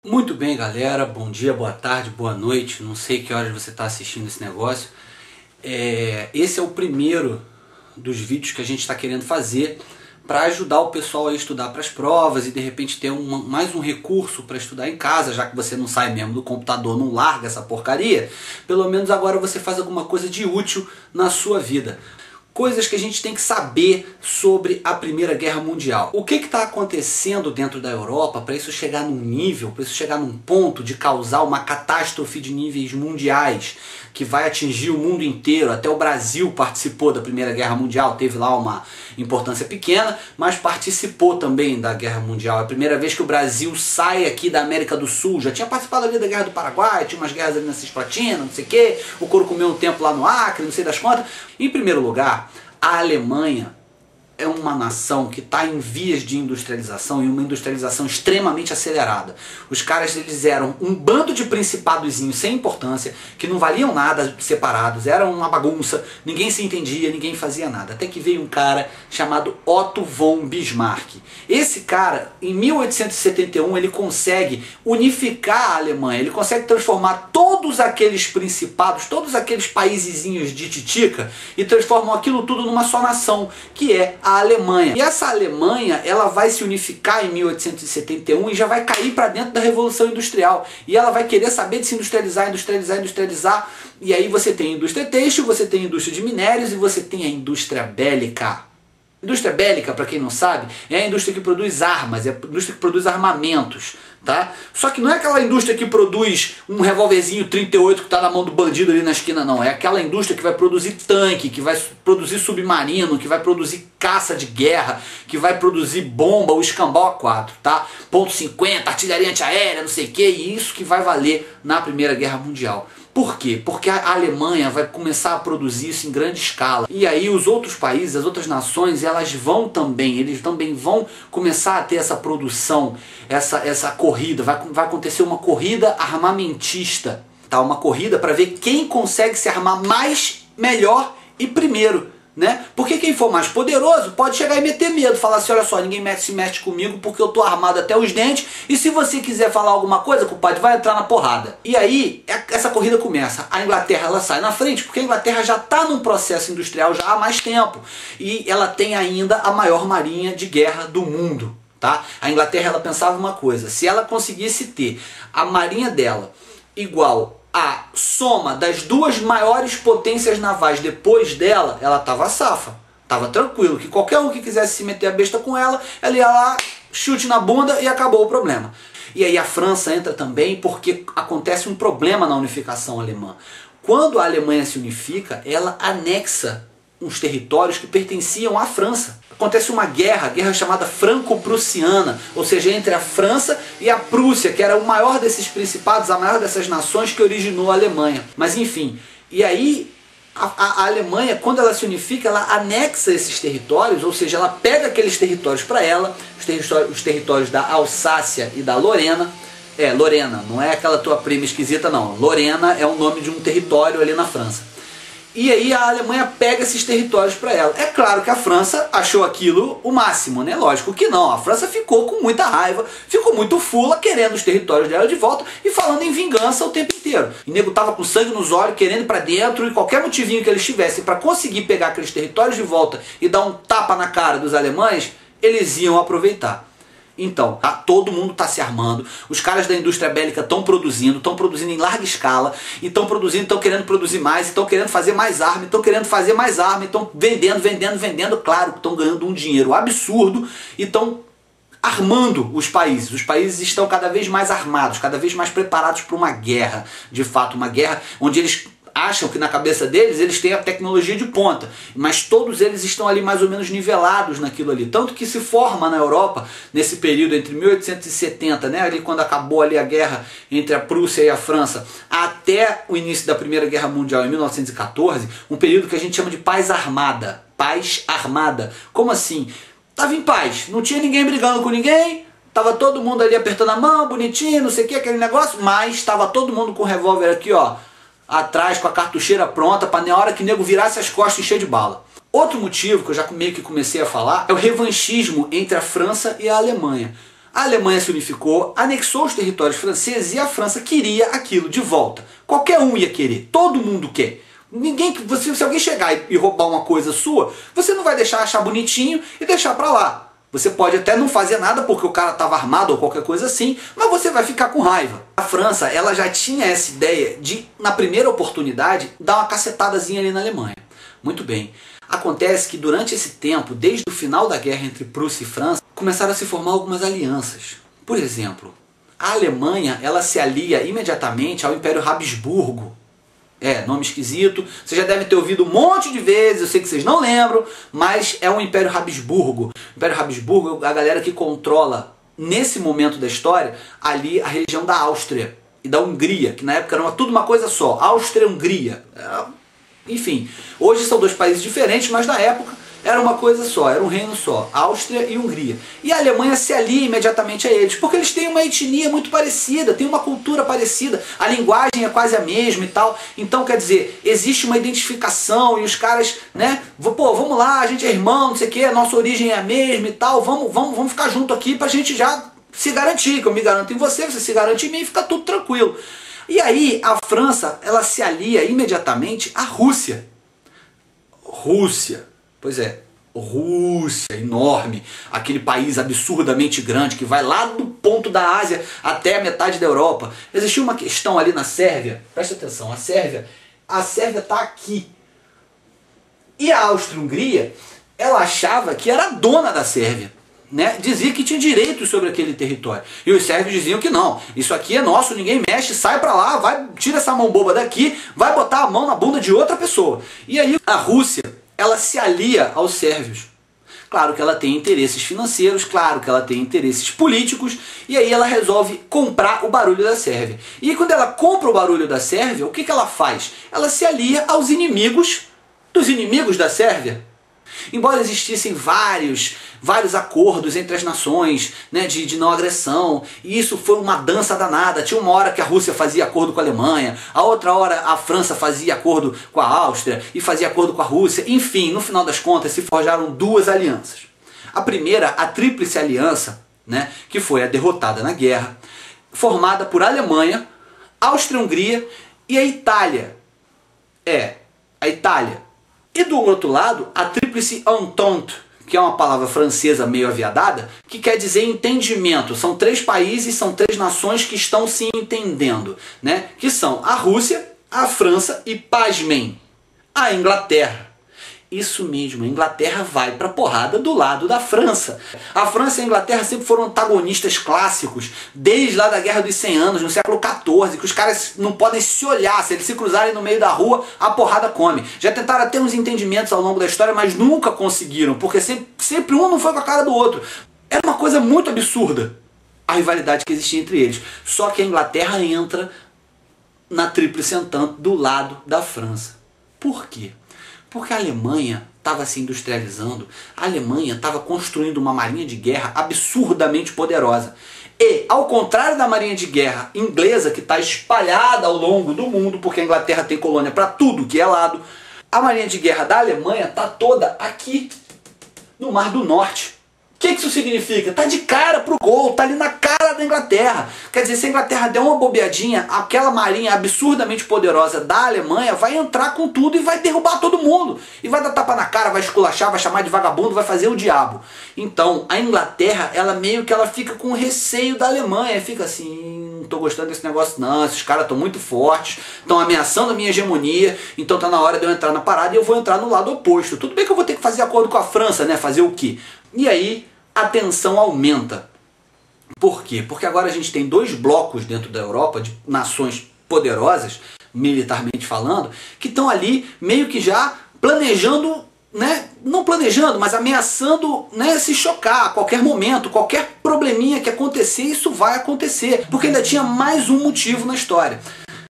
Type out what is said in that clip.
Muito bem, galera, bom dia, boa tarde, boa noite, não sei que horas você está assistindo esse negócio. Esse é o primeiro dos vídeos que a gente está querendo fazer para ajudar o pessoal a estudar para as provas e de repente ter mais um recurso para estudar em casa, já que você não sai mesmo do computador, não larga essa porcaria. Pelo menos agora você faz alguma coisa de útil na sua vida. Coisas que a gente tem que saber sobre a Primeira Guerra Mundial. O que está acontecendo dentro da Europa para isso chegar num nível, para isso chegar num ponto de causar uma catástrofe de níveis mundiais que vai atingir o mundo inteiro. Até o Brasil participou da Primeira Guerra Mundial, teve lá uma importância pequena, mas participou também da Guerra Mundial. É a primeira vez que o Brasil sai aqui da América do Sul. Já tinha participado ali da Guerra do Paraguai, tinha umas guerras ali na Cisplatina, não sei o quê. O couro comeu um tempo lá no Acre, não sei das contas. Em primeiro lugar, a Alemanha é uma nação que está em vias de industrialização e uma industrialização extremamente acelerada. Os caras, eles eram um bando de principadozinhos sem importância, que não valiam nada separados, era uma bagunça, ninguém se entendia, ninguém fazia nada. Até que veio um cara chamado Otto von Bismarck. Esse cara, em 1871, ele consegue unificar a Alemanha, ele consegue transformar todos aqueles principados, todos aqueles paisezinhos de titica e transformam aquilo tudo numa só nação, que é a Alemanha. E essa Alemanha, ela vai se unificar em 1871 e já vai cair para dentro da Revolução Industrial. E ela vai querer saber de se industrializar, industrializar. E aí você tem a indústria têxtil, você tem a indústria de minérios e você tem a indústria bélica. Indústria bélica, para quem não sabe, é a indústria que produz armas, é a indústria que produz armamentos, tá? Só que não é aquela indústria que produz um revólverzinho 38 que está na mão do bandido ali na esquina, não. É aquela indústria que vai produzir tanque, que vai produzir submarino, que vai produzir caça de guerra, que vai produzir bomba, o escambau A4, tá? Ponto .50, artilharia antiaérea, não sei o que, e isso que vai valer na Primeira Guerra Mundial. Por quê? Porque a Alemanha vai começar a produzir isso em grande escala. E aí os outros países, as outras nações, eles também vão começar a ter essa produção, essa corrida. Vai acontecer uma corrida armamentista, tá? Uma corrida para ver quem consegue se armar mais, melhor e primeiro. Né? Porque quem for mais poderoso pode chegar e meter medo, falar assim, olha só, ninguém se mete comigo porque eu tô armado até os dentes e se você quiser falar alguma coisa, compadre, vai entrar na porrada. E aí, essa corrida começa. A Inglaterra, ela sai na frente porque a Inglaterra já está num processo industrial já há mais tempo e ela tem ainda a maior marinha de guerra do mundo. Tá? A Inglaterra, ela pensava uma coisa, se ela conseguisse ter a marinha dela igual a soma das duas maiores potências navais depois dela, ela estava safa, estava tranquilo, que qualquer um que quisesse se meter a besta com ela, ela ia lá, chute na bunda e acabou o problema. E aí a França entra também porque acontece um problema na unificação alemã. Quando a Alemanha se unifica, ela anexa uns territórios que pertenciam à França. Acontece uma guerra chamada Franco-Prussiana, ou seja, entre a França e a Prússia, que era o maior desses principados, a maior dessas nações que originou a Alemanha. Mas enfim, e aí a Alemanha, quando ela se unifica, ela anexa esses territórios, ou seja, ela pega aqueles territórios para ela, os territórios da Alsácia e da Lorena. Lorena, não é aquela tua prima esquisita não, Lorena é o nome de um território ali na França. E aí a Alemanha pega esses territórios para ela. É claro que a França achou aquilo o máximo, né? Lógico que não. A França ficou com muita raiva, ficou muito fula, querendo os territórios dela de volta e falando em vingança o tempo inteiro. E o nego tava com sangue nos olhos, querendo ir para dentro, e qualquer motivinho que eles tivessem para conseguir pegar aqueles territórios de volta e dar um tapa na cara dos alemães, eles iam aproveitar. Então, todo mundo está se armando, os caras da indústria bélica estão produzindo em larga escala, e estão querendo produzir mais, estão querendo fazer mais arma, estão vendendo, claro que estão ganhando um dinheiro absurdo e estão armando os países. Os países estão cada vez mais armados, cada vez mais preparados para uma guerra, de fato, uma guerra onde eles acham que na cabeça deles eles têm a tecnologia de ponta, mas todos eles estão ali mais ou menos nivelados naquilo ali, tanto que se forma na Europa, nesse período entre 1870, né, ali quando acabou ali a guerra entre a Prússia e a França, até o início da Primeira Guerra Mundial em 1914, um período que a gente chama de paz armada. Paz armada. Como assim? Tava em paz, não tinha ninguém brigando com ninguém, tava todo mundo ali apertando a mão, bonitinho, não sei o que, aquele negócio, mas tava todo mundo com o revólver aqui, ó, atrás com a cartucheira pronta para na hora que o nego virasse as costas encher de bala. Outro motivo que eu já meio que comecei a falar é o revanchismo entre a França e a Alemanha. A Alemanha se unificou, anexou os territórios franceses e a França queria aquilo de volta. Qualquer um ia querer, todo mundo quer. Ninguém, se alguém chegar e roubar uma coisa sua, você não vai deixar achar bonitinho e deixar pra lá. Você pode até não fazer nada porque o cara estava armado ou qualquer coisa assim, mas você vai ficar com raiva. A França, ela já tinha essa ideia de, na primeira oportunidade, dar uma cacetadazinha ali na Alemanha. Muito bem. Acontece que durante esse tempo, desde o final da guerra entre Prússia e França, começaram a se formar algumas alianças. Por exemplo, a Alemanha, ela se alia imediatamente ao Império Habsburgo. Nome esquisito, vocês já devem ter ouvido um monte de vezes, eu sei que vocês não lembram, mas é o Império Habsburgo. O Império Habsburgo é a galera que controla, nesse momento da história, ali a região da Áustria e da Hungria, que na época era tudo uma coisa só, Áustria e Hungria. Enfim, hoje são dois países diferentes, mas na época era uma coisa só, era um reino só, Áustria e Hungria. E a Alemanha se alia imediatamente a eles, porque eles têm uma etnia muito parecida, têm uma cultura parecida, a linguagem é quase a mesma e tal. Então, quer dizer, existe uma identificação e os caras, né, pô, vamos lá, a gente é irmão, não sei o que, a nossa origem é a mesma e tal, vamos ficar junto aqui pra gente já se garantir, que eu me garanto em você, você se garante em mim e fica tudo tranquilo. E aí a França, ela se alia imediatamente à Rússia. Pois é, Rússia, enorme, aquele país absurdamente grande que vai lá do ponto da Ásia até a metade da Europa. Existia uma questão ali na Sérvia, presta atenção, a Sérvia está aqui. E a Áustria-Hungria, ela achava que era dona da Sérvia, né? Dizia que tinha direitos sobre aquele território. E os sérvios diziam que não, isso aqui é nosso, ninguém mexe, sai pra lá, vai, tira essa mão boba daqui, vai botar a mão na bunda de outra pessoa. E aí a Rússia, ela se alia aos sérvios. Claro que ela tem interesses financeiros, claro que ela tem interesses políticos, e aí ela resolve comprar o barulho da Sérvia. E quando ela compra o barulho da Sérvia, o que ela faz? Ela se alia aos inimigos dos inimigos da Sérvia. Embora existissem vários acordos entre as nações, né, de não agressão, e isso foi uma dança danada. Tinha uma hora que a Rússia fazia acordo com a Alemanha, a outra hora a França fazia acordo com a Áustria e fazia acordo com a Rússia. Enfim, no final das contas se forjaram duas alianças. A primeira, a Tríplice Aliança, né, que foi a derrotada na guerra, formada por Alemanha, Áustria-Hungria e a Itália. A Itália. E do outro lado, a Tríplice Entente, que é uma palavra francesa meio aviadada, que quer dizer entendimento. São três países, são três nações que estão se entendendo, né? Que são a Rússia, a França e, pasmem, a Inglaterra. Isso mesmo, a Inglaterra vai pra porrada do lado da França. A França e a Inglaterra sempre foram antagonistas clássicos, desde lá da Guerra dos 100 Anos, no século XIV, que os caras não podem se olhar, se eles se cruzarem no meio da rua, a porrada come. Já tentaram ter uns entendimentos ao longo da história, mas nunca conseguiram, porque sempre um não foi com a cara do outro. Era uma coisa muito absurda, a rivalidade que existia entre eles. Só que a Inglaterra entra na Tríplice Entente do lado da França. Por quê? Porque a Alemanha estava se industrializando, a Alemanha estava construindo uma marinha de guerra absurdamente poderosa. E, ao contrário da marinha de guerra inglesa, que está espalhada ao longo do mundo, porque a Inglaterra tem colônia para tudo que é lado, a marinha de guerra da Alemanha está toda aqui, no Mar do Norte. O que isso significa? Está de cara pro gol, está ali na cara da Inglaterra. Quer dizer, se a Inglaterra der uma bobeadinha, aquela marinha absurdamente poderosa da Alemanha vai entrar com tudo e vai derrubar todo mundo. E vai dar tapa na cara, vai esculachar, vai chamar de vagabundo, vai fazer o diabo. Então, a Inglaterra, ela meio que ela fica com receio da Alemanha. Fica assim, não tô gostando desse negócio não, esses caras estão muito fortes, estão ameaçando a minha hegemonia, então tá na hora de eu entrar na parada e eu vou entrar no lado oposto. Tudo bem que eu vou ter que fazer acordo com a França, né? Fazer o quê? E aí a tensão aumenta. Por quê? Porque agora a gente tem dois blocos dentro da Europa, de nações poderosas, militarmente falando, que estão ali meio que já planejando, né? Não planejando, mas ameaçando, né, se chocar a qualquer momento, qualquer probleminha que acontecer, isso vai acontecer. Porque ainda tinha mais um motivo na história.